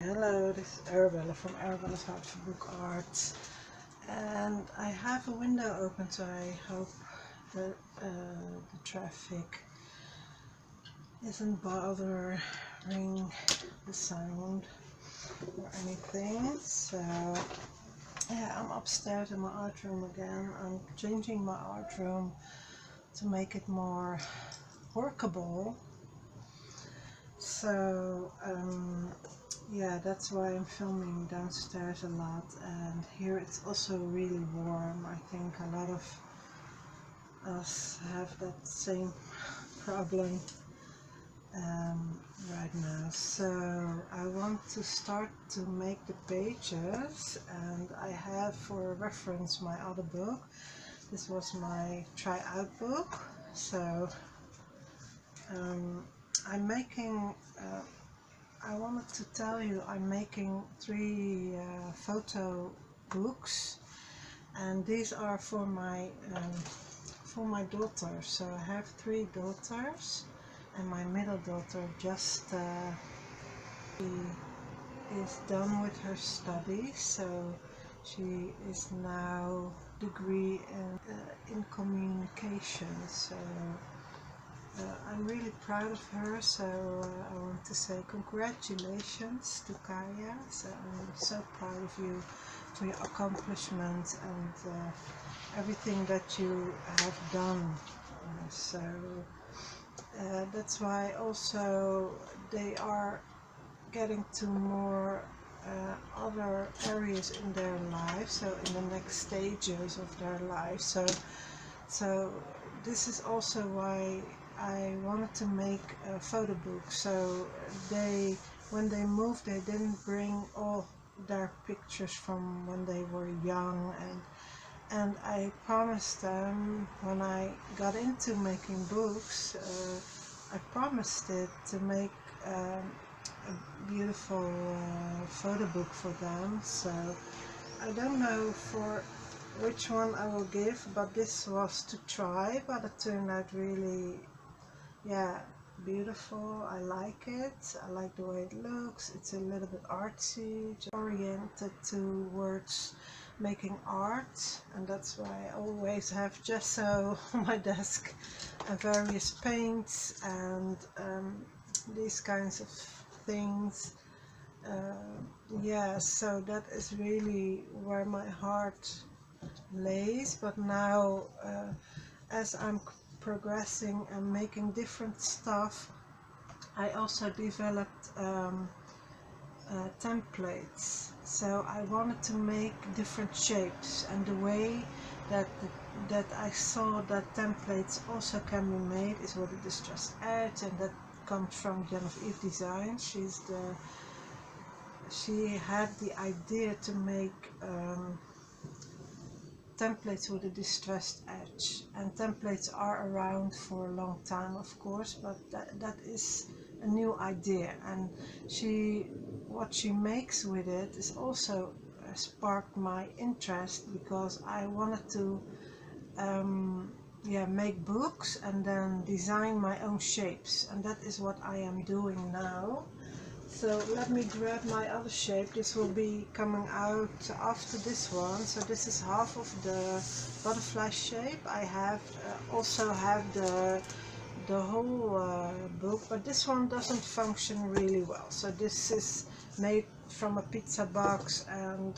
Hello, this is Arabella from Arabella's Heart for Book Art, and I have a window open, so I hope that the traffic isn't bothering the sound or anything. So yeah, I'm upstairs in my art room again. I'm changing my art room to make it more workable. So yeah, that's why I'm filming downstairs a lot, and here it's also really warm. I think a lot of us have that same problem right now. So I want to start to make the pages, and I have for reference my other book. This was my try out book. So I'm making I wanted to tell you I'm making 3 photo books, and these are for my daughter. So I have 3 daughters, and my middle daughter just she is done with her studies, so she is now degree in communication. So I'm really proud of her, so I want to say congratulations to Kaya. So I'm so proud of you for your accomplishments and everything that you have done. So that's why also they are getting to more other areas in their life, so in the next stages of their life. So this is also why I wanted to make a photo book. So when they moved, they didn't bring all their pictures from when they were young, and I promised them when I got into making books, I promised it to make a beautiful photo book for them. So I don't know for which one I will give, but this was to try, but it turned out really, yeah, beautiful. I like it. I like the way it looks. It's a little bit artsy, just oriented towards making art, and that's why I always have gesso on my desk and various paints and these kinds of things. Yeah, so that is really where my heart lays. But now as I'm progressing and making different stuff, I also developed templates. So I wanted to make different shapes, and the way that I saw that templates also can be made is with a distressed edge, and that comes from Genevieve Design. She had the idea to make templates with a distressed edge, and templates are around for a long time, of course, but that is a new idea, and what she makes with it is also sparked my interest, because I wanted to yeah, make books and then design my own shapes, and that is what I am doing now. So let me grab my other shape. This will be coming out after this one. So this is half of the butterfly shape. I have also have the whole book, but this one doesn't function really well. So this is made from a pizza box, and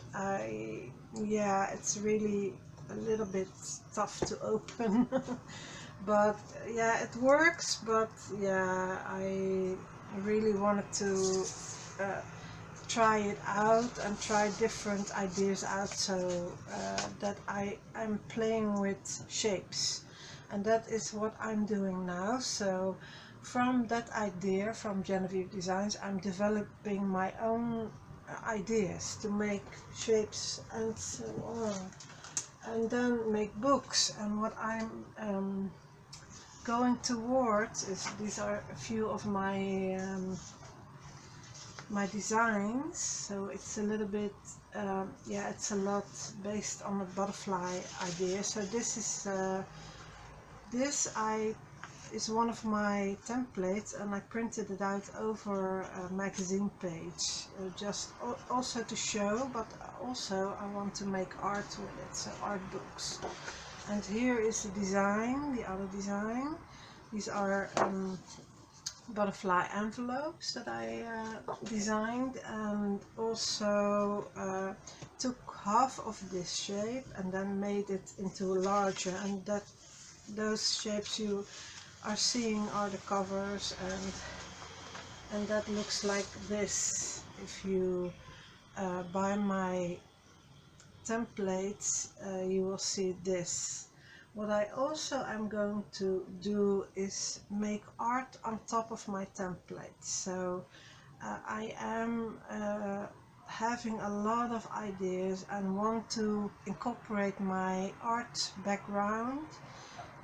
yeah, it's really a little bit tough to open. But yeah, it works. But yeah, I really wanted to try it out and try different ideas out, so that I'm playing with shapes, and that is what I'm doing now. So from that idea from Genevieve Designs, I'm developing my own ideas to make shapes and so on, and then make books. And what I'm going towards is, these are a few of my my designs. So it's a little bit yeah, it's a lot based on a butterfly idea. So this is this I is one of my templates, and I printed it out over a magazine page, just also to show, but also I want to make art with it, so art books. And here is the design, the other design. These are butterfly envelopes that I designed, and also took half of this shape and then made it into larger, and those shapes you are seeing are the covers, and that looks like this. If you buy my templates, you will see this. What I also am going to do is make art on top of my templates. So I am having a lot of ideas and want to incorporate my art background,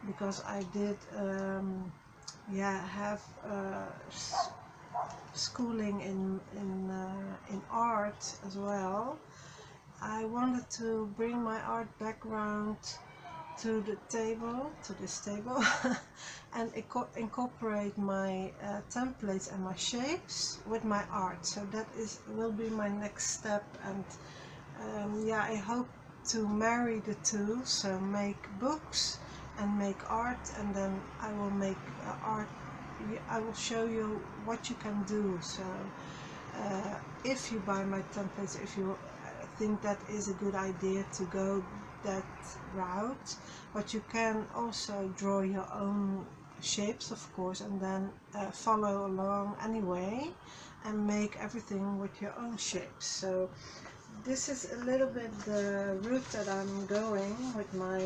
because I did have schooling in art as well. I wanted to bring my art background to this table and incorporate my templates and my shapes with my art. So that will be my next step, and I hope to marry the two, so make books and make art, and then I will make art. I will show you what you can do. So if you buy my templates, if you think that is a good idea to go that route, but you can also draw your own shapes, of course, and then follow along anyway and make everything with your own shapes. So this is a little bit the route that I'm going with my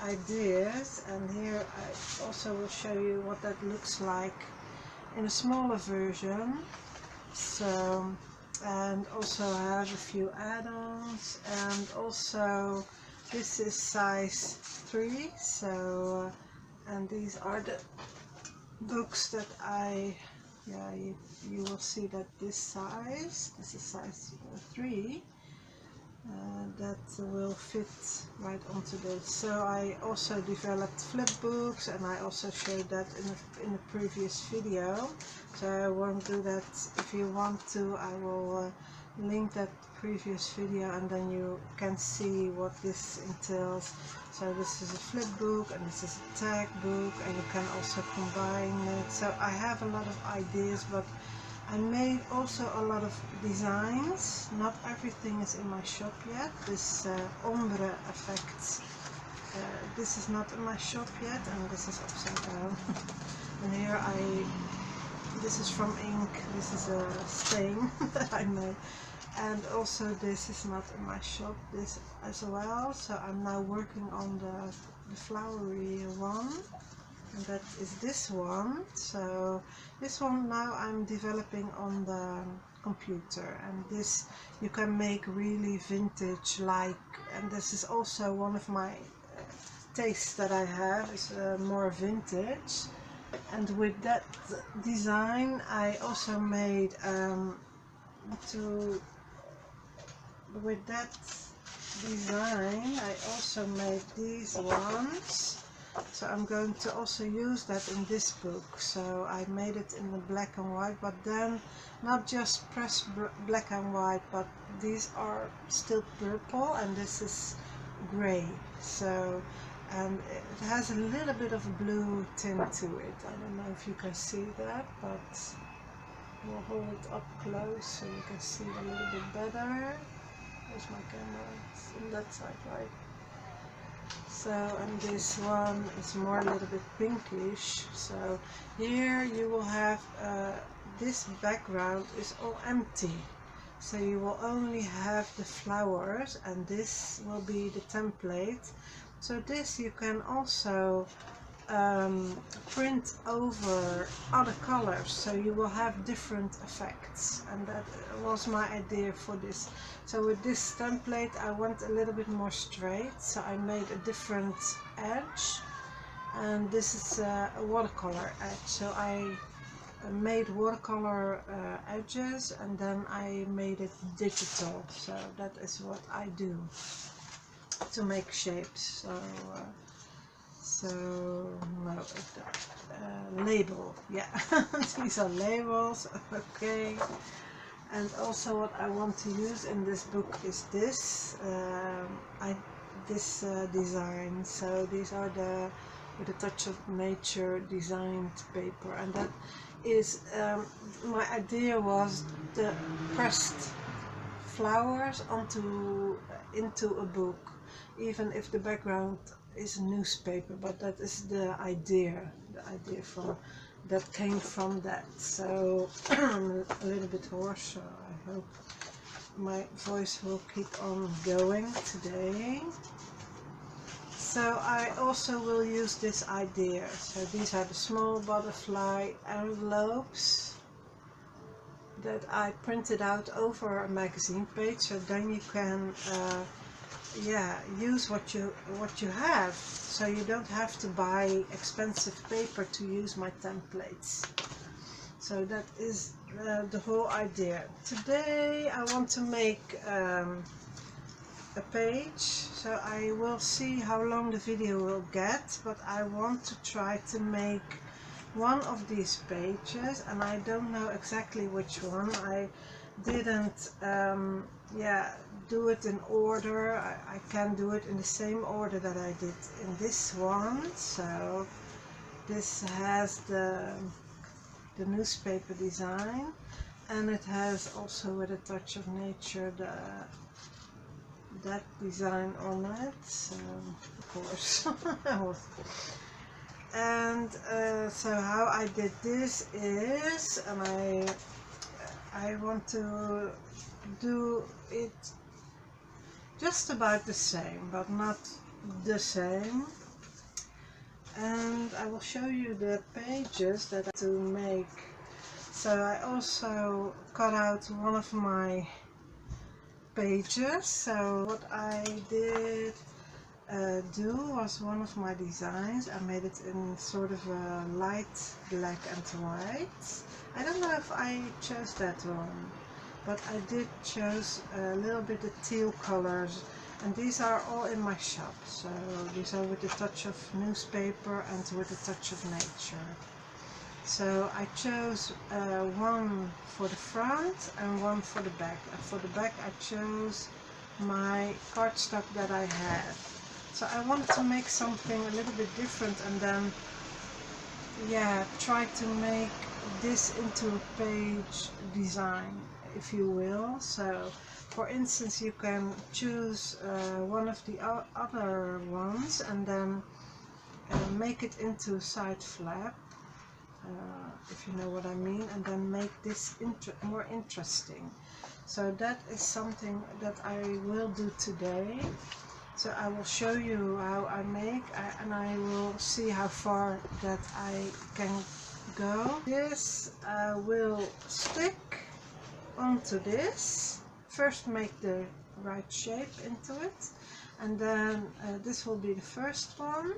ideas, and here I also will show you what that looks like in a smaller version. So, and also I have a few add-ons, and also this is size 3, so and these are the books that you will see that this is size 3, that will fit right onto this. So I also developed flip books, and I also showed that in the previous video, so I won't do that. If you want to, I will link that previous video, and then you can see what this entails. So this is a flip book, and this is a tag book, and you can also combine it. So I have a lot of ideas, but I made also a lot of designs. Not everything is in my shop yet. This ombre effect, this is not in my shop yet, and this is upside down. And here this is from ink, this is a stain that I made. And also this is not in my shop, this as well. So I'm now working on the flowery one, and that is this one. So this one now I'm developing on the computer, and this you can make really vintage like, and this is also one of my tastes that I have, is more vintage. And with that design I also made with that design I also made these ones. So I'm going to also use that in this book. So I made it in the black and white, but then not just pressed black and white, but these are still purple, and this is gray. So, and it has a little bit of a blue tint to it. I don't know if you can see that, but we'll hold it up close so you can see it a little bit better. Where's my camera? It's on that side, right? So, and this one is more a little bit pinkish. So here you will have this background is all empty, so you will only have the flowers, and this will be the template. So this you can also print over other colors, so you will have different effects, and that was my idea for this. So with this template I went a little bit more straight, so I made a different edge, and this is a watercolor edge. So I made watercolor edges, and then I made it digital. So that is what I do to make shapes. So no, label, yeah. These are labels, okay. And also what I want to use in this book is this design. So these are the With a Touch of Nature designed paper, and that is my idea was the pressed flowers into a book, even if the background is a newspaper, but that is the idea from that came from that. So I'm a little bit hoarse, so I hope my voice will keep on going today. So I also will use this idea. So these are the small butterfly envelopes that I printed out over a magazine page, so then you can use what you have, so you don't have to buy expensive paper to use my templates. So that is the whole idea. Today I want to make a page, so I will see how long the video will get, but I want to try to make one of these pages, and I don't know exactly which one. I didn't do it in order. I can do it in the same order that I did in this one. So this has the newspaper design, and it has also With a Touch of Nature that design on it, so of course. And so how I did this is, and I want to do it just about the same, but not the same. And I will show you the pages that I have to make. So I also cut out one of my pages. So what I did do was one of my designs. I made it in sort of a light black and white. I don't know if I chose that one, but I did choose a little bit of teal colors, and these are all in my shop. So these are With a Touch of Newspaper and With a Touch of Nature. So I chose one for the front and one for the back. And for the back I chose my cardstock that I had. So I wanted to make something a little bit different, and then try to make this into a page design, if you will. So for instance, you can choose one of the other ones and then make it into a side flap, if you know what I mean, and then make this more interesting. So that is something that I will do today. So I will show you how I make, and I will see how far that I can go. This will stick onto this. First make the right shape into it, and then this will be the first one.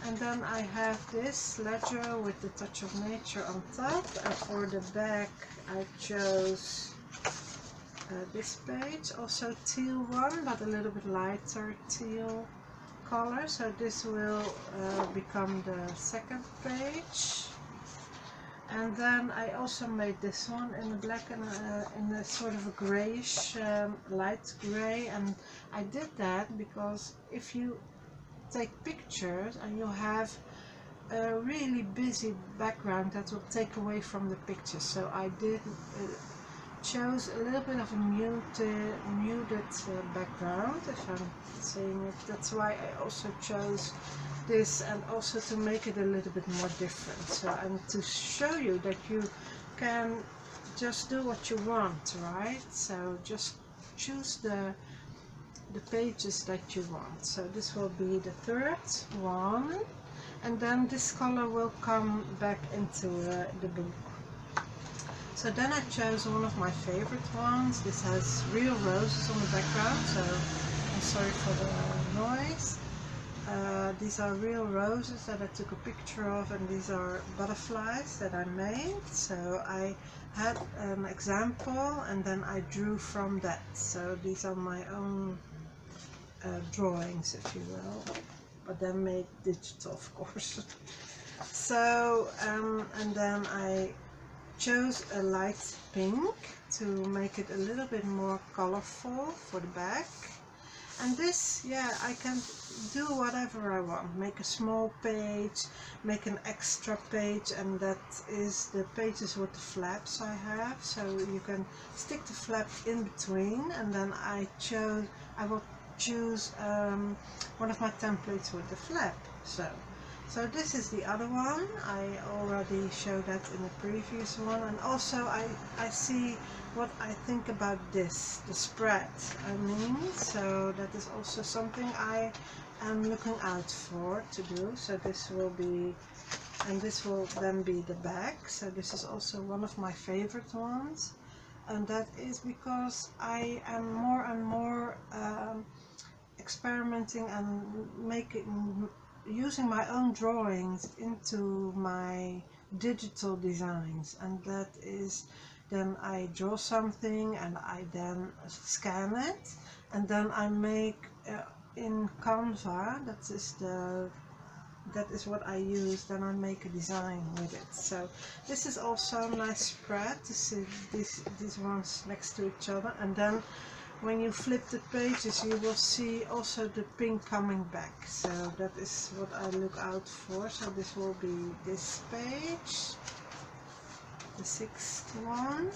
And then I have this ledger With the Touch of Nature on top, and for the back I chose this page, also teal one, but a little bit lighter teal color. So this will become the second page. And then I also made this one in the black and in a sort of a grayish, light gray. And I did that because if you take pictures and you have a really busy background, that will take away from the picture. So I did chose a little bit of a muted background, if I'm saying it. That's why I also chose this, and also to make it a little bit more different. So, and to show you that you can just do what you want, right? So just choose the pages that you want. So this will be the third one, and then this color will come back into the book. So then I chose one of my favorite ones. This has real roses on the background, so I'm sorry for the noise. These are real roses that I took a picture of, and these are butterflies that I made. So I had an example and then I drew from that. So these are my own drawings, if you will. but then made digital, of course. So and then I chose a light pink to make it a little bit more colorful for the back. And this, yeah, I can do whatever I want. Make a small page, make an extra page, and that is the pages with the flaps I have. So you can stick the flap in between, and then I will choose one of my templates with the flap. So this is the other one. I already showed that in the previous one, and also I see what I think about this, the spread, I mean, so that is also something I am looking out for to do. So this will be, and this will then be the back. So this is also one of my favorite ones, and that is because I am more and more experimenting and using my own drawings into my digital designs, and that is, then I draw something and I then scan it, and then I make in Canva, that is what I use, then I make a design with it. So this is also a nice spread to see these ones next to each other, and then when you flip the pages you will see also the pink coming back. So that is what I look out for. So this will be this page, the 6th one,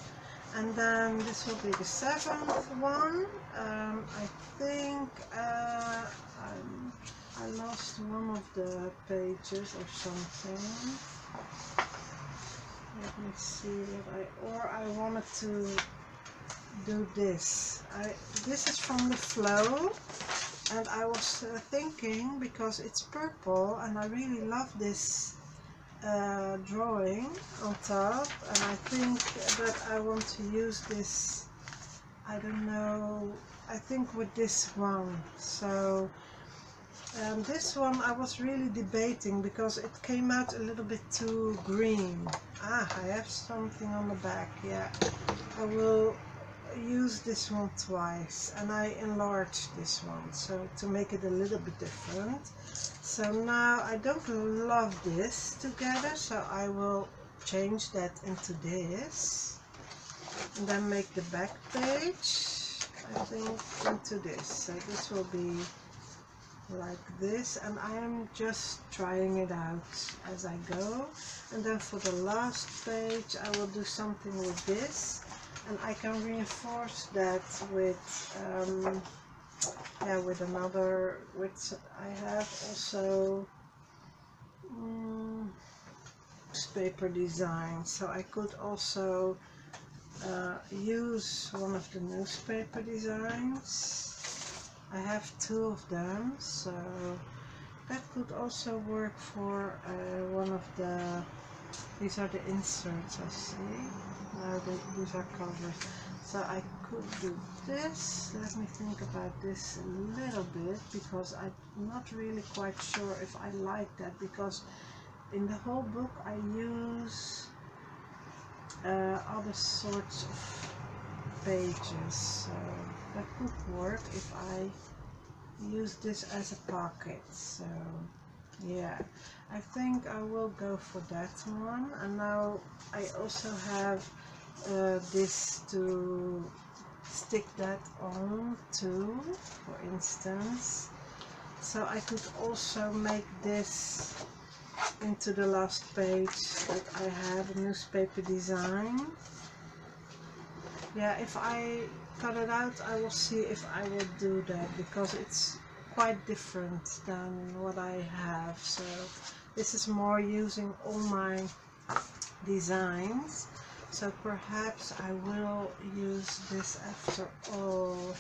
and then this will be the 7th one. I think I lost one of the pages or something. Let me see what I wanted to do this. This is from the Flow, and I was thinking, because it's purple and I really love this drawing on top, and I think that I want to use this, I don't know, I think with this one. So this one I was really debating because it came out a little bit too green. I have something on the back. Yeah, I will use this one twice, and I enlarged this one so to make it a little bit different. So now I don't love this together, so I will change that into this, and then make the back page, I think, into this. So this will be like this, and I am just trying it out as I go. And then for the last page I will do something with this, and I can reinforce that with yeah, with another, I have also newspaper design, so I could also use one of the newspaper designs. I have 2 of them, so that could also work for one of the, these are the inserts I see. No, these are covers. So I could do this. Let me think about this a little bit, because I'm not really quite sure if I like that, because in the whole book I use other sorts of pages. So that could work if I use this as a pocket. So yeah, I think I will go for that one. And now I also have this to stick that on too, for instance. So I could also make this into the last page that I have a newspaper design. Yeah, if I cut it out I will see if I will do that, because it's quite different than what I have. So this is more using all my designs, so perhaps I will use this after all.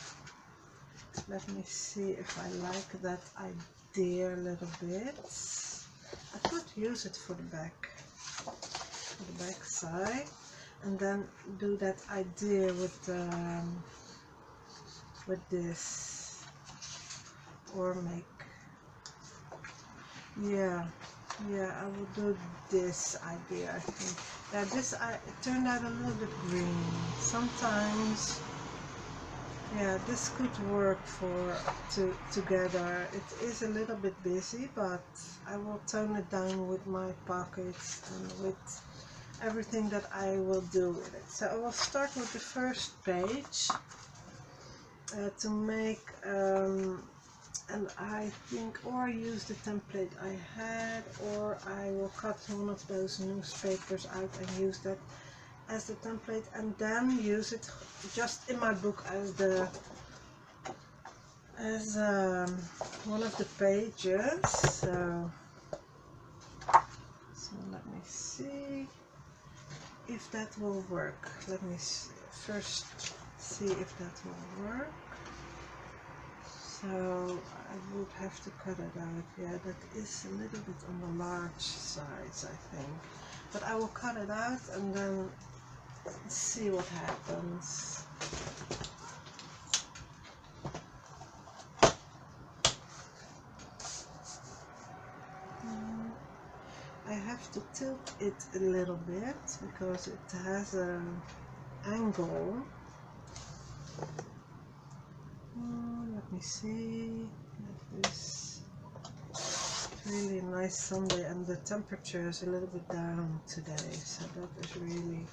Let me see if I like that idea a little bit. I could use it for the back side, and then do that idea with this, or make, yeah, I will do this idea, I think. Yeah, this it turned out a little bit green. Sometimes yeah, this could work for together. It is a little bit busy, but I will tone it down with my pockets and with everything that I will do with it. So I will start with the first page to make, and I think, or use the template I had, or I will cut one of those newspapers out and use that as the template, and then use it just in my book as the one of the pages. So let me see if that will work. Let me first see if that will work. So I would have to cut it out. Yeah, that is a little bit on the large size, I think. But I will cut it out and then see what happens. I have to tilt it a little bit because it has an angle. Let me see. It is really a nice Sunday and the temperature is a little bit down today, so that is really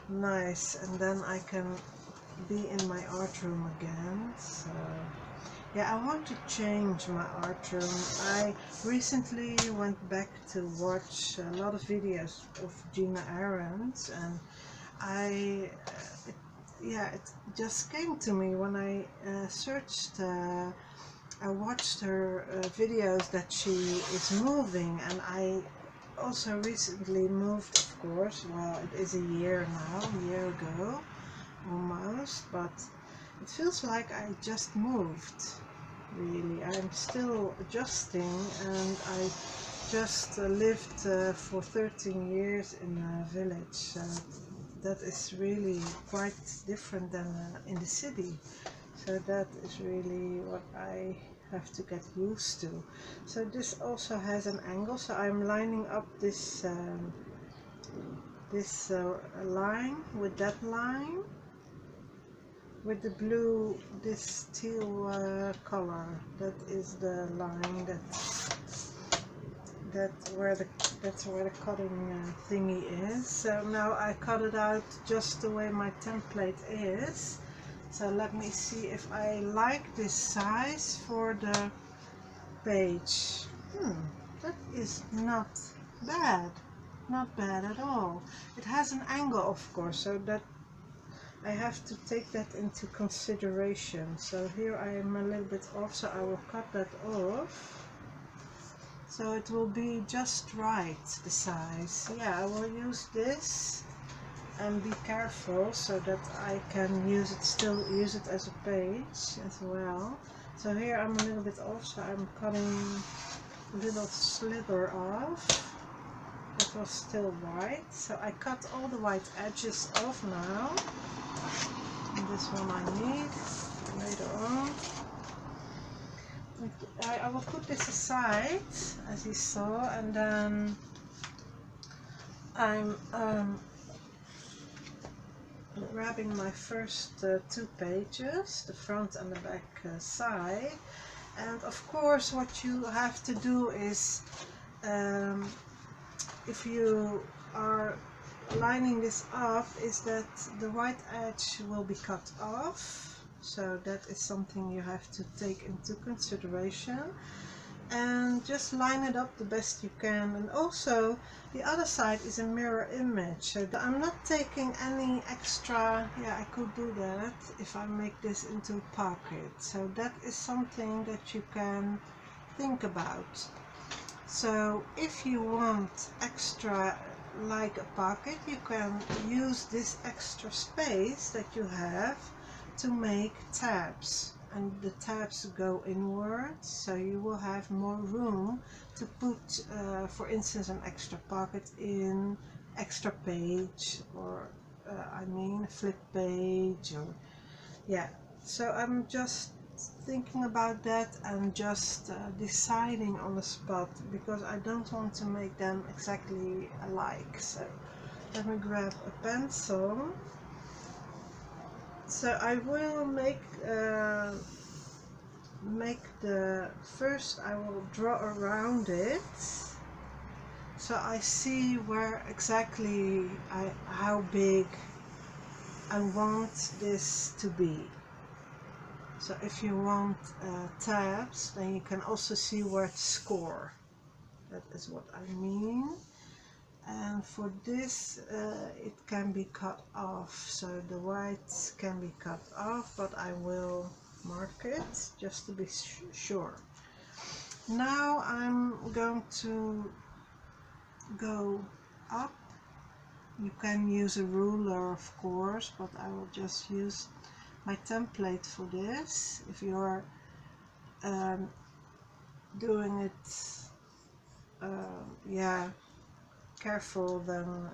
nice. And then I can be in my art room again. So yeah, I want to change my art room. I recently went back to watch a lot of videos of Gina Arendt, and it just came to me when I searched. I watched her videos that she is moving, and I also recently moved, of course. Well, it is a year now, a year ago almost, but it feels like I just moved. Really, I'm still adjusting, and I just lived for 13 years in a village, so that is really quite different than in the city. So that is really what I have to get used to. So this also has an angle, so I'm lining up this line with that line with the blue, this teal color. That is the line that's where the cutting thingy is. So now I cut it out just the way my template is. So let me see if I like this size for the page. That is not bad. Not bad at all. It has an angle, of course, so that I have to take that into consideration. So here I am a little bit off, so I will cut that off. So it will be just right, the size. Yeah, I will use this and be careful so that I can still use it as a page as well. So here I'm a little bit off, so I'm cutting a little sliver off. It was still white, so I cut all the white edges off now. And this one I need later on. I will put this aside, as you saw, and then I'm grabbing my first two pages, the front and the back side. And of course what you have to do is, if you are lining this up, is that the white edge will be cut off. So that is something you have to take into consideration, and just line it up the best you can. And also the other side is a mirror image, so I'm not taking any extra. Yeah, I could do that if I make this into a pocket, so that is something that you can think about. So if you want extra like a pocket, you can use this extra space that you have to make tabs, and the tabs go inwards, so you will have more room to put, for instance, an extra pocket in, extra page, or I mean a flip page, or yeah. So I'm just thinking about that and just deciding on the spot, because I don't want to make them exactly alike. So let me grab a pencil. So I will make the first, I will draw around it, so I see where exactly how big I want this to be. So if you want tabs, then you can also see where to score. That is what I mean. And for this, it can be cut off, so the whites can be cut off, but I will mark it just to be sure. Now I'm going to go up. You can use a ruler, of course, but I will just use my template for this. If you're doing it yeah, careful, then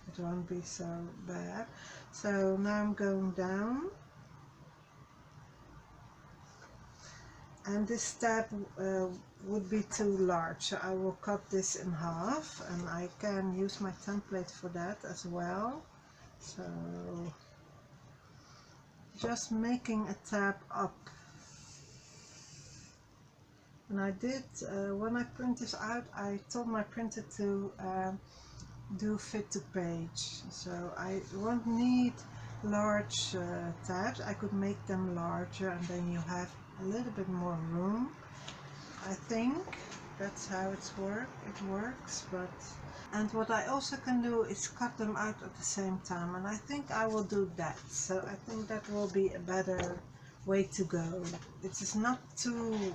it won't be so bad. So now I'm going down, and this tab would be too large, so I will cut this in half, and I can use my template for that as well. So just making a tab up. And I did, when I print this out, I told my printer to do fit to page, so I won't need large tabs. I could make them larger, and then you have a little bit more room. I think that's how it works. But and what I also can do is cut them out at the same time, and I think I will do that. So I think that will be a better way to go. It is not too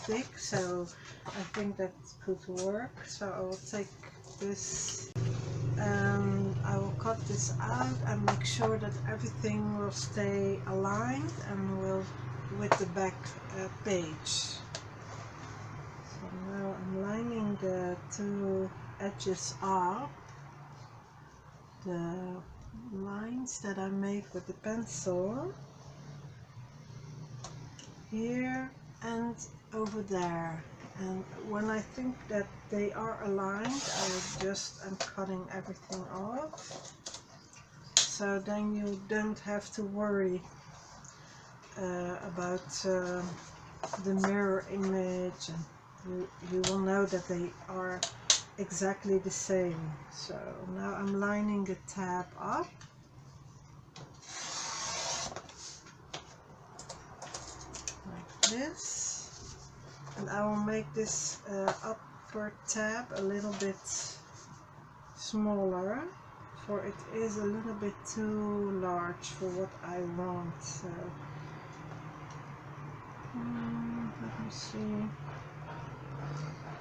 thick, so I think that could work. So I will take this and I will cut this out and make sure that everything will stay aligned and will with the back page. So now I'm lining the two edges up, the lines that I made with the pencil, here and over there. And when I think that they are aligned, I'm cutting everything off. So then you don't have to worry about the mirror image, and you will know that they are exactly the same. So now I'm lining the tab up. Like this. And I will make this upper tab a little bit smaller, for it is a little bit too large for what I want. So let me see.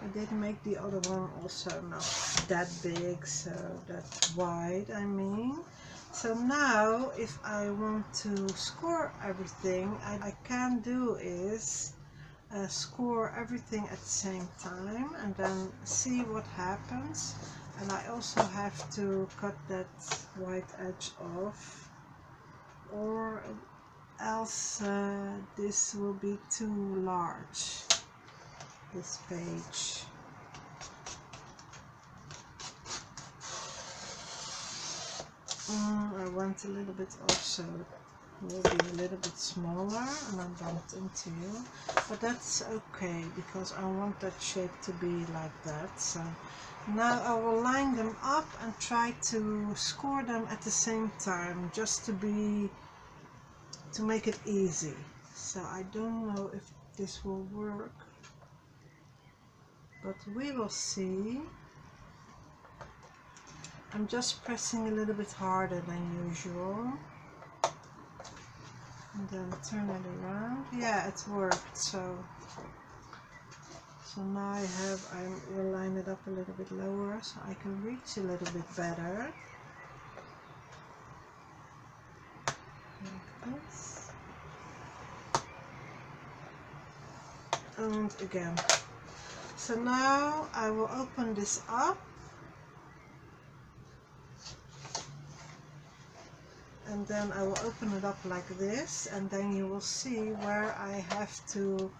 I did make the other one also not that big, so that wide, I mean. So now if I want to score everything, I can do is score everything at the same time and then see what happens. And I also have to cut that white edge off, or else this will be too large, this page. I went a little bit off, so it will be a little bit smaller, and I bumped into you, but that's okay because I want that shape to be like that. So now I will line them up and try to score them at the same time, just to make it easy. So I don't know if this will work, but we will see. I'm just pressing a little bit harder than usual. And then turn it around. Yeah, it worked. So now I will line it up a little bit lower so I can reach a little bit better. Like this. And again. So now I will open this up. And then I will open it up like this, and then you will see where I have to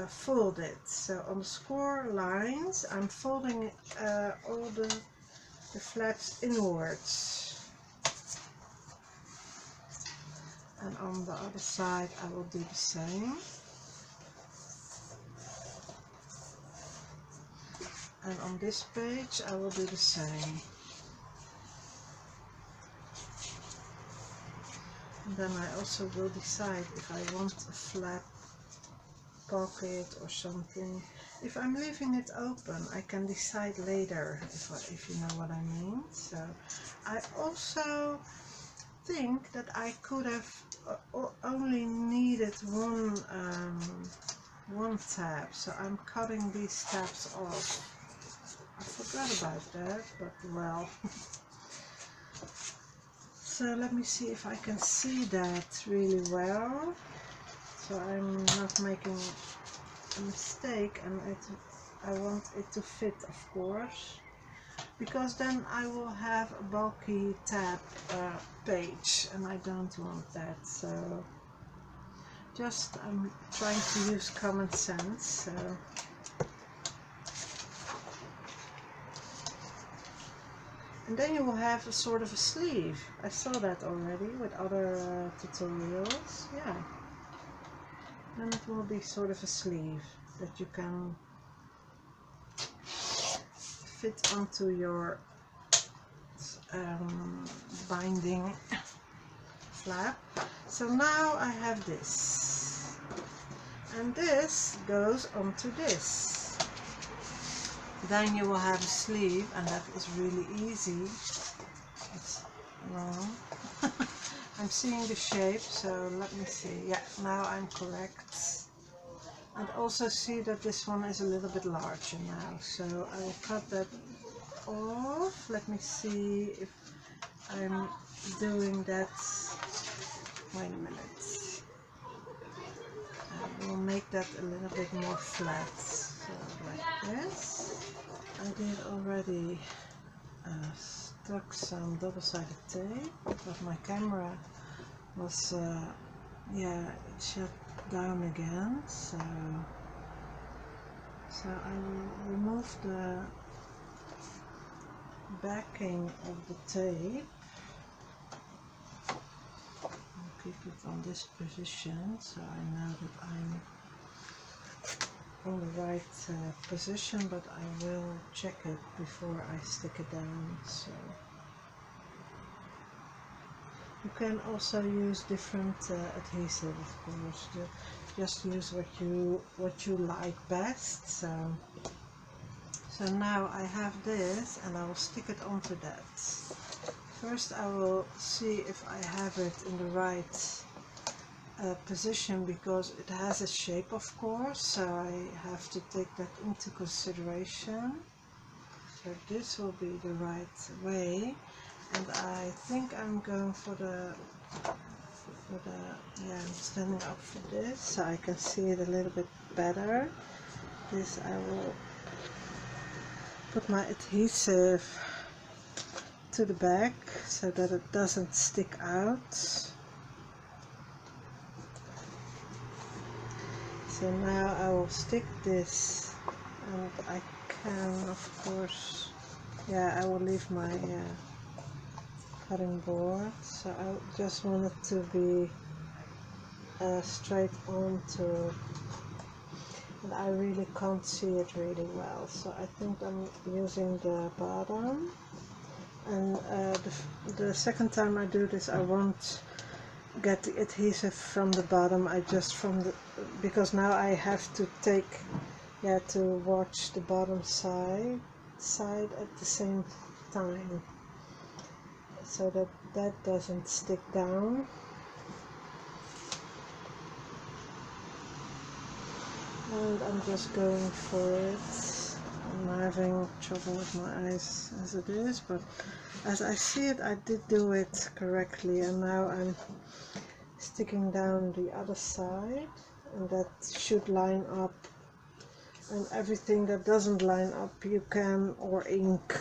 fold it. So on the score lines, I'm folding all the flaps inwards. on the other side I will do the same. And on this page I will do the same. And then I also will decide if I want a flap pocket or something. If I'm leaving it open, I can decide later if you know what I mean. So I also think that I could have only needed one tab, so I'm cutting these tabs off. I forgot about that, but well. So let me see if I can see that really well, so I'm not making a mistake, and I want it to fit, of course, because then I will have a bulky tab page and I don't want that. So just I'm trying to use common sense. So and then you will have a sort of a sleeve. I saw that already with other tutorials. Yeah. Then it will be sort of a sleeve that you can fit onto your binding flap. So now I have this. And this goes onto this. Then you will have a sleeve, and that is really easy. It's wrong. I'm seeing the shape, so let me see. Yeah, now I'm correct. And also see that this one is a little bit larger now, so I will cut that off. Let me see if I'm doing that. Wait a minute. I will make that a little bit more flat. So like this. I did already stuck some double-sided tape, but my camera was yeah, it shut down again, so I will remove the backing of the tape. I'll keep it on this position, so I know that I'm on the right position, but I will check it before I stick it down. So you can also use different adhesive, of course. Just use what you like best. So now I have this, and I will stick it onto that. First I will see if I have it in the right position, because it has a shape, of course, so I have to take that into consideration. So this will be the right way, and I think I'm going for the yeah, I'm standing up for this so I can see it a little bit better. This I will put my adhesive to the back so that it doesn't stick out. So now I will stick this, and I can, of course, yeah, I will leave my cutting board. So I just want it to be straight onto, and I really can't see it really well. So I think I'm using the bottom, and the second time I do this, I won't get the adhesive from the bottom. I just from the, because now I have to take, yeah, to watch the bottom side at the same time, so that doesn't stick down. And I'm just going for it. I'm having trouble with my eyes as it is, but as I see it, I did do it correctly, and now I'm sticking down the other side, and that should line up. And everything that doesn't line up, you can or ink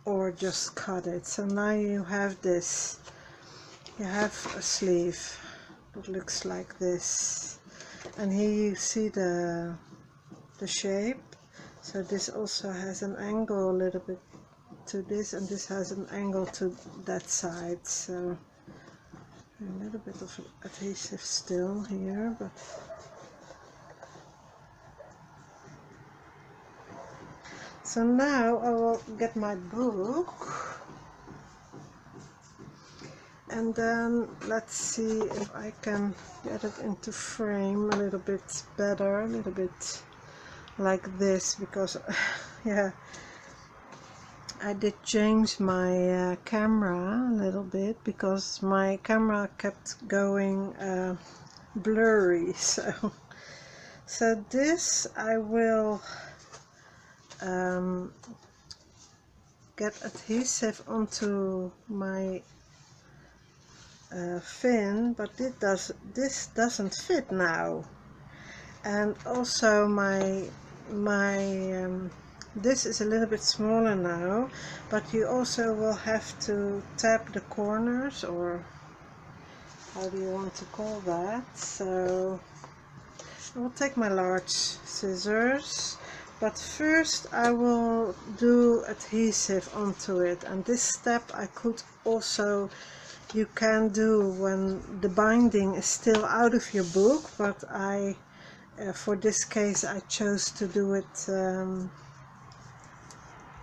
or just cut it. So now you have this. You have a sleeve that looks like this, and here you see the shape. So this also has an angle a little bit to this, and this has an angle to that side. So A little bit of adhesive still here, but so now I will get my book, and then let's see if I can get it into frame a little bit better, a little bit like this, because yeah, I did change my camera a little bit because my camera kept going blurry. So this I will get adhesive onto my fin, but this doesn't fit now, and also my this is a little bit smaller now, but you also will have to tap the corners, or how do you want to call that? So I will take my large scissors, but first I will do adhesive onto it, and this step I could also, you can do when the binding is still out of your book, but I for this case I chose to do it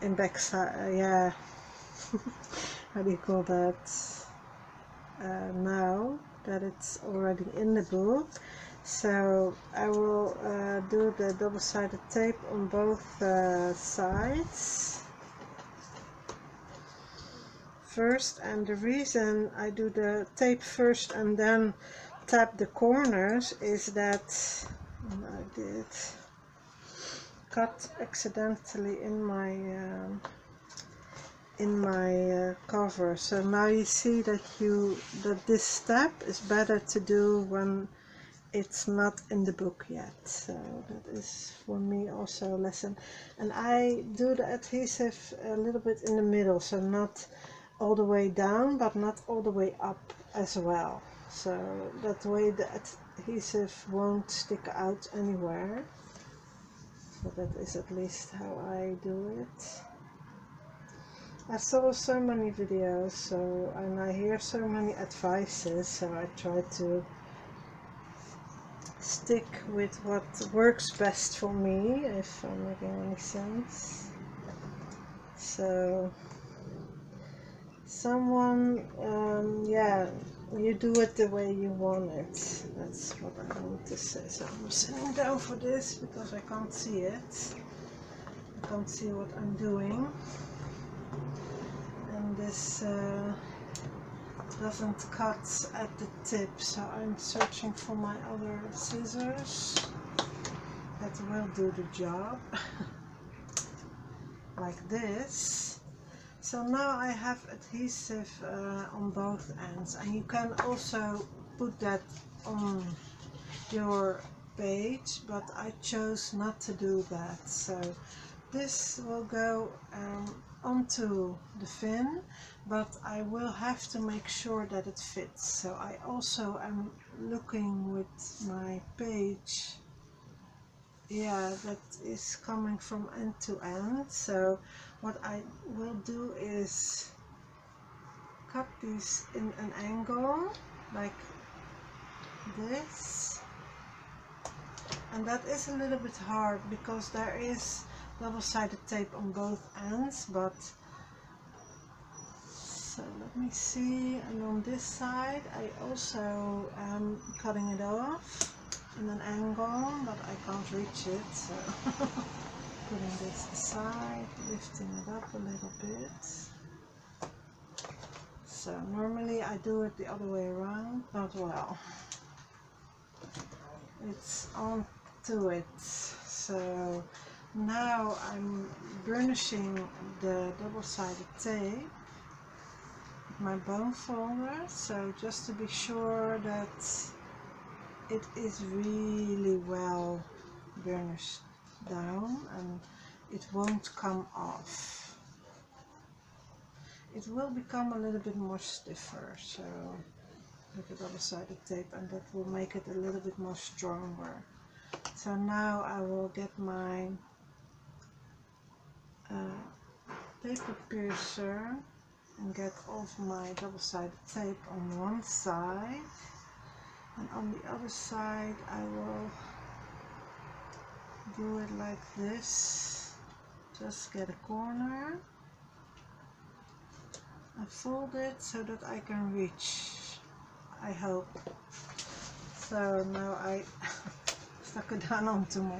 in backside, yeah, how do you call that, now that it's already in the book. So I will do the double-sided tape on both sides first, and the reason I do the tape first and then tap the corners is that I did cut accidentally in my cover. So now you see that this step is better to do when it's not in the book yet. So that is for me also a lesson. And I do the adhesive a little bit in the middle, so not all the way down but not all the way up as well, so that way the adhesive won't stick out anywhere. So that is at least how I do it. I saw so many videos, and I hear so many advices, so I try to stick with what works best for me, if I'm making any sense. So someone, yeah, you do it the way you want it. That's what I want to say. So I'm sitting down for this because I can't see it. I can't see what I'm doing. And this doesn't cut at the tip, so I'm searching for my other scissors that will do the job. Like this. So now I have adhesive on both ends, and you can also put that on your page, but I chose not to do that. So this will go onto the fin, but I will have to make sure that it fits. So I also am looking with my page, yeah, that is coming from end to end. So what I will do is cut these in an angle like this, and that is a little bit hard because there is double-sided tape on both ends, but so let me see. And on this side I also am cutting it off in an angle, but I can't reach it, so putting this aside, lifting it up a little bit. So normally I do it the other way around, but well, it's on to it. So now I'm burnishing the double-sided tape with my bone folder, so just to be sure that it is really well burnished down and it won't come off. It will become a little bit more stiffer, so with the double-sided tape, and that will make it a little bit more stronger. So now I will get my paper piercer and get off my double-sided tape on one side, and on the other side I will do it like this. Just get a corner and fold it so that I can reach, I hope. So now I stuck it down onto my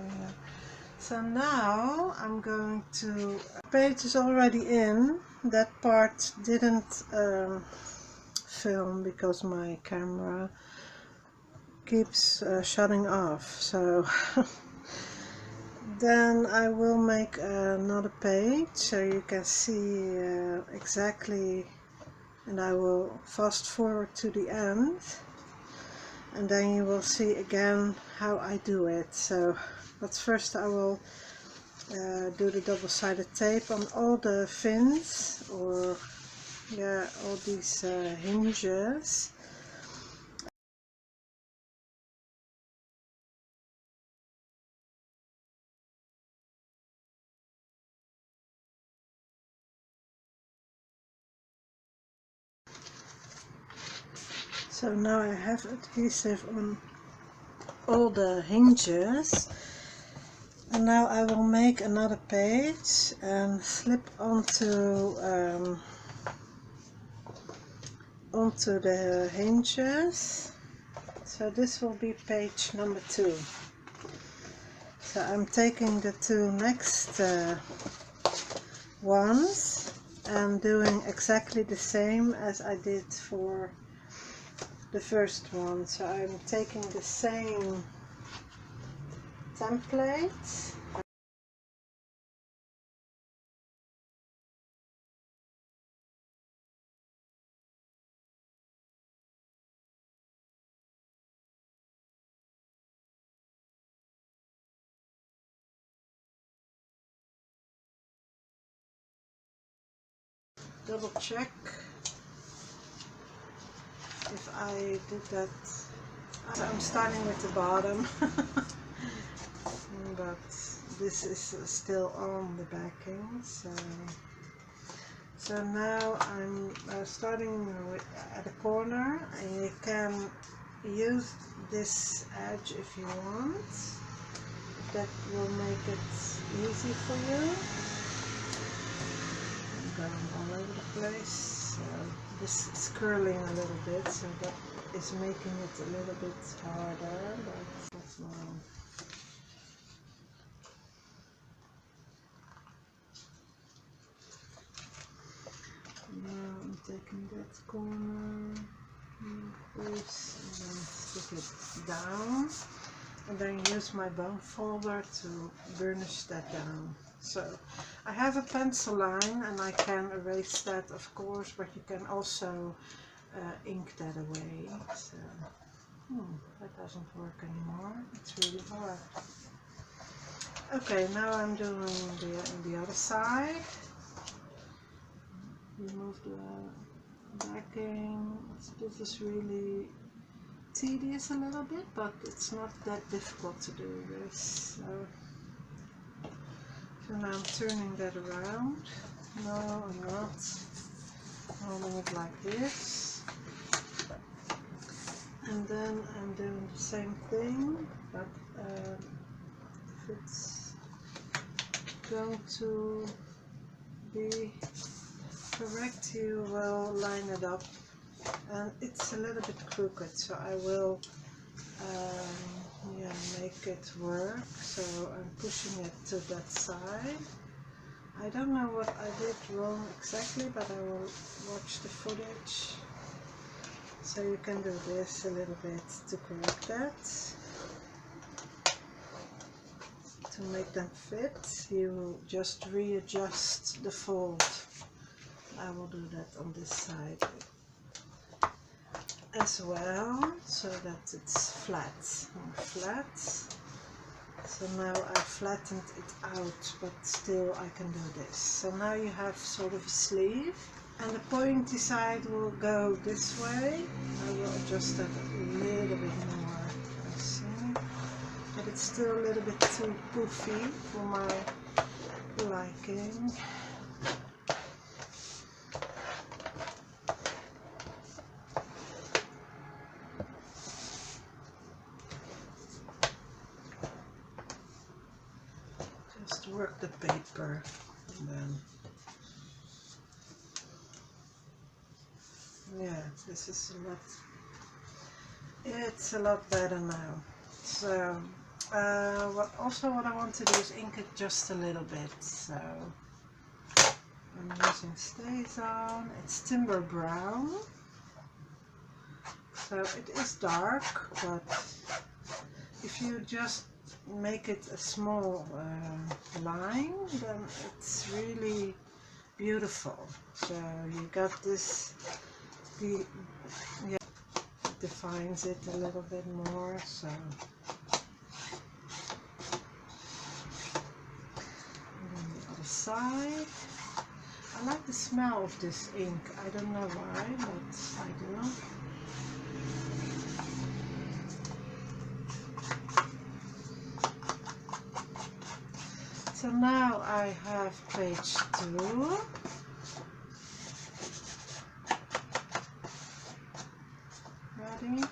so now I'm going to, page is already in. That part didn't film because my camera keeps shutting off, so then I will make another page so you can see exactly, and I will fast forward to the end, and then you will see again how I do it. So but first I will do the double-sided tape on all the fins, or yeah, all these hinges. So now I have adhesive on all the hinges, and now I will make another page and slip onto the hinges. So this will be page number 2. So I'm taking the 2 next ones and doing exactly the same as I did for the first one. So I'm taking the same template double check if I did that. So I'm starting with the bottom but this is still on the backing. So now I'm starting at the corner, and you can use this edge if you want. That will make it easy for you. I'm going all over the place. So this is curling a little bit, so that is making it a little bit harder, but that's normal. Now I'm taking that corner, this, and then stick it down, and then use my bone folder to burnish that down. So I have a pencil line, and I can erase that, of course, but you can also ink that away. So that doesn't work anymore. It's really hard. Okay, now I'm doing the other side. Remove the backing. This is really tedious a little bit, but it's not that difficult to do this. So now I'm turning that around. No, I'm not. Holding it like this. And then I'm doing the same thing, but if it's going to be correct, you will line it up, and it's a little bit crooked, so I will yeah, make it work. So I'm pushing it to that side. I don't know what I did wrong exactly, but I will watch the footage. So you can do this a little bit to correct that. To make them fit, you just readjust the fold. I will do that on this side as well, so that it's flat, more flat. So now I flattened it out, but still I can do this. So now you have sort of a sleeve, and the pointy side will go this way. I will adjust that a little bit more, I see, but it's still a little bit too poofy for my liking. just work the paper and then, yeah, this is a lot, it's a lot better now. So what I want to do is ink it just a little bit. So I'm using StazOn. It's Timber Brown, so it is dark, but if you just make it a small line, then it's really beautiful. So you got this, yeah, defines it a little bit more. So and then the other side. I like the smell of this ink. I don't know why, but I do. So now I have page 2. Ready?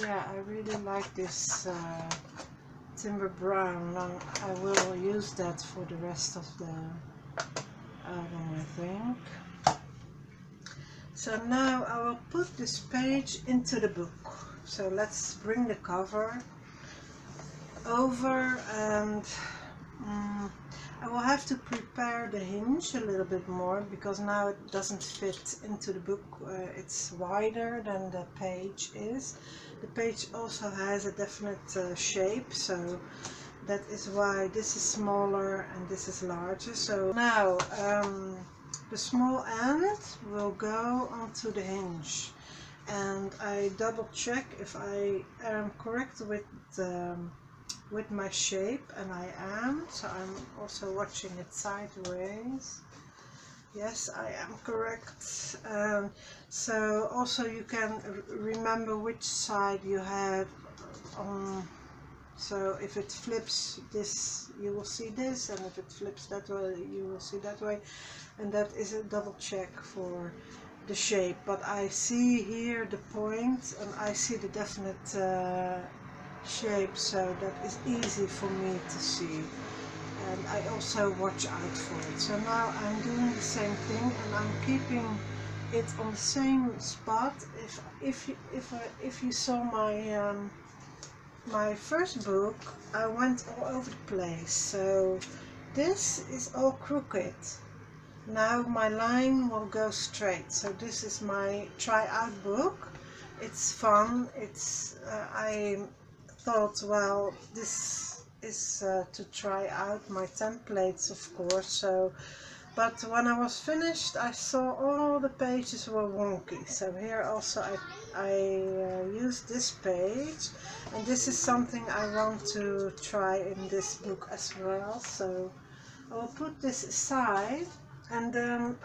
Yeah, I really like this Timber Brown. I will use that for the rest of the album, I think. So now I will put this page into the book. So let's bring the cover over, and I will have to prepare the hinge a little bit more because now it doesn't fit into the book. It's wider than the page is. The page also has a definite shape, so that is why this is smaller and this is larger. So now the small end will go onto the hinge, and I double check if I am correct with my shape, and I am. So I'm also watching it sideways. Yes, I am correct. So also you can remember which side you have on. So if it flips this, you will see this, and if it flips that way, you will see that way, and that is a double check for the shape. But I see here the point, and I see the definite shape, so that is easy for me to see, and I also watch out for it. So now I'm doing the same thing, and I'm keeping it on the same spot. If you saw my my first book, I went all over the place, so this is all crooked. Now my line will go straight. So this is my try out book. It's fun. It's I thought, well, this is to try out my templates, of course. So, but when I was finished, I saw all the pages were wonky. So here also I used this page, and this is something I want to try in this book as well. So I will put this aside, and then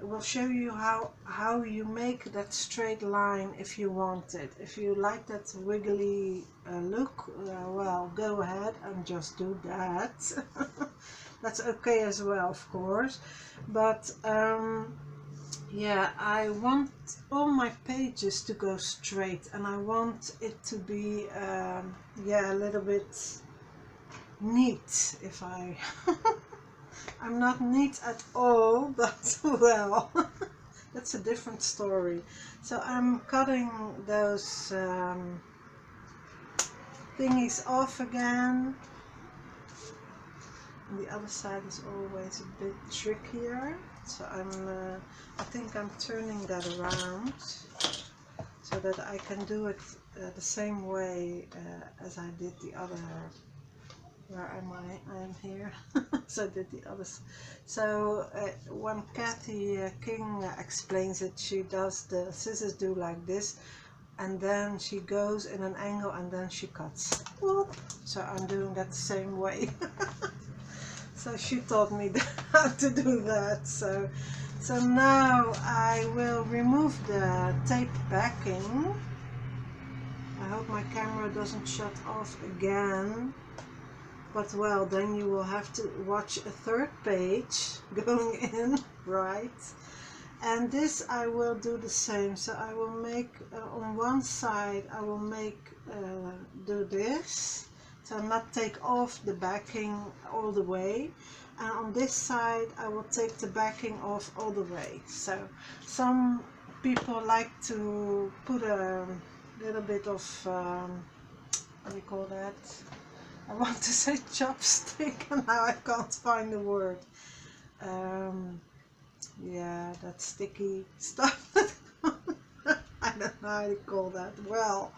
we'll show you how you make that straight line if you want it. If you like that wiggly look, well, go ahead and just do that. That's okay as well, of course. But yeah, I want all my pages to go straight, and I want it to be yeah, a little bit neat. If I I'm not neat at all, but well, that's a different story. So I'm cutting those thingies off again. And the other side is always a bit trickier. So I think I'm turning that around so that I can do it the same way as I did the other. Where am I? I am here. So I did the others. So when Kathy King explains it, she does the scissors do like this, and then she goes in an angle, and then she cuts. Whoop. So I'm doing that the same way. So she taught me how to do that. So now I will remove the tape backing. I hope my camera doesn't shut off again. But well, then you will have to watch a third page going in, right? And this I will do the same. So I will make on one side I will make do this, so not take off the backing all the way, and on this side I will take the backing off all the way. So some people like to put a little bit of what do you call that? I want to say chopstick and now I can't find the word. Yeah, that sticky stuff. I don't know how to call that. Well,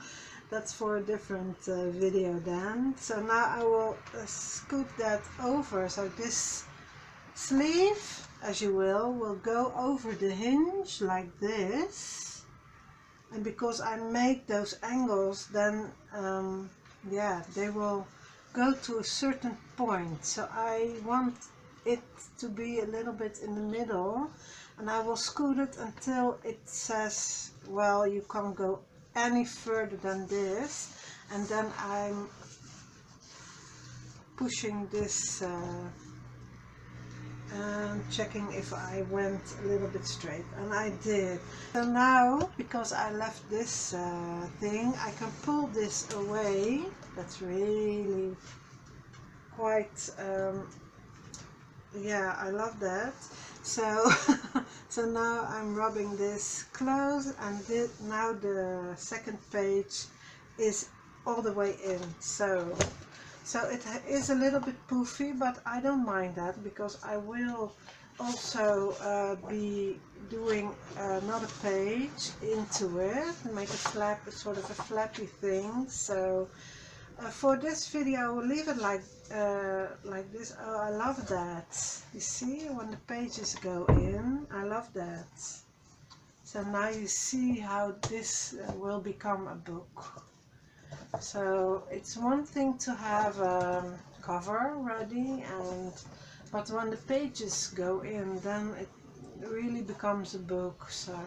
that's for a different video then. So now I will scoot that over. So this sleeve, as you will go over the hinge like this. And because I make those angles, then yeah, they will go to a certain point. So I want it to be a little bit in the middle, and I will scoot it until it says, well, you can't go any further than this, and then I'm pushing this and checking if I went a little bit straight, and I did. So now, because I left this thing, I can pull this away. That's really quite yeah, I love that. So so now I'm rubbing this close, and now the second page is all the way in. So it is a little bit poofy, but I don't mind that, because I will also be doing another page into it, make a flap, sort of a flappy thing. So for this video I will leave it like this. Oh, I love that. You see, when the pages go in, I love that. So now you see how this will become a book. So it's one thing to have a cover ready, but when the pages go in, then it really becomes a book. So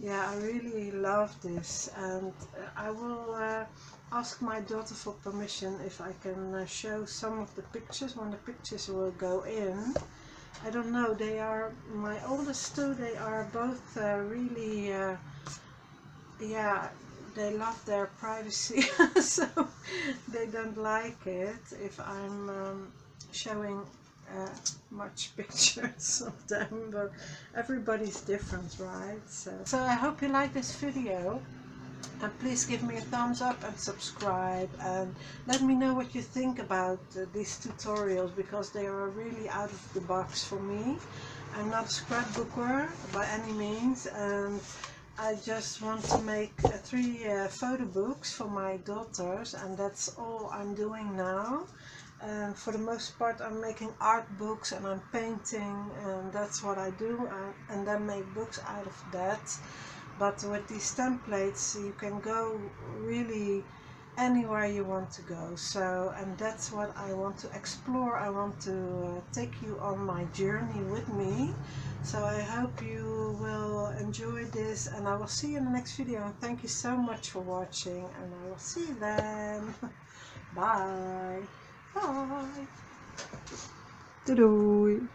yeah, I really love this, and I will ask my daughter for permission if I can show some of the pictures when the pictures will go in. I don't know, they are, my oldest two, they are both really, yeah, they love their privacy, so they don't like it if I'm showing much pictures of them, but everybody's different, right? So I hope you like this video, and please give me a thumbs up and subscribe, and let me know what you think about these tutorials, because they are really out of the box for me. I'm not a scrapbooker by any means, and I just want to make 3 photo books for my daughters, and that's all I'm doing now. And for the most part I'm making art books, and I'm painting, and that's what I do, and then make books out of that. But with these templates you can go really anywhere you want to go. So, and that's what I want to explore. I want to take you on my journey with me. So I hope you will enjoy this, and I will see you in the next video. And thank you so much for watching, and I will see you then. Bye. Bye. Doei.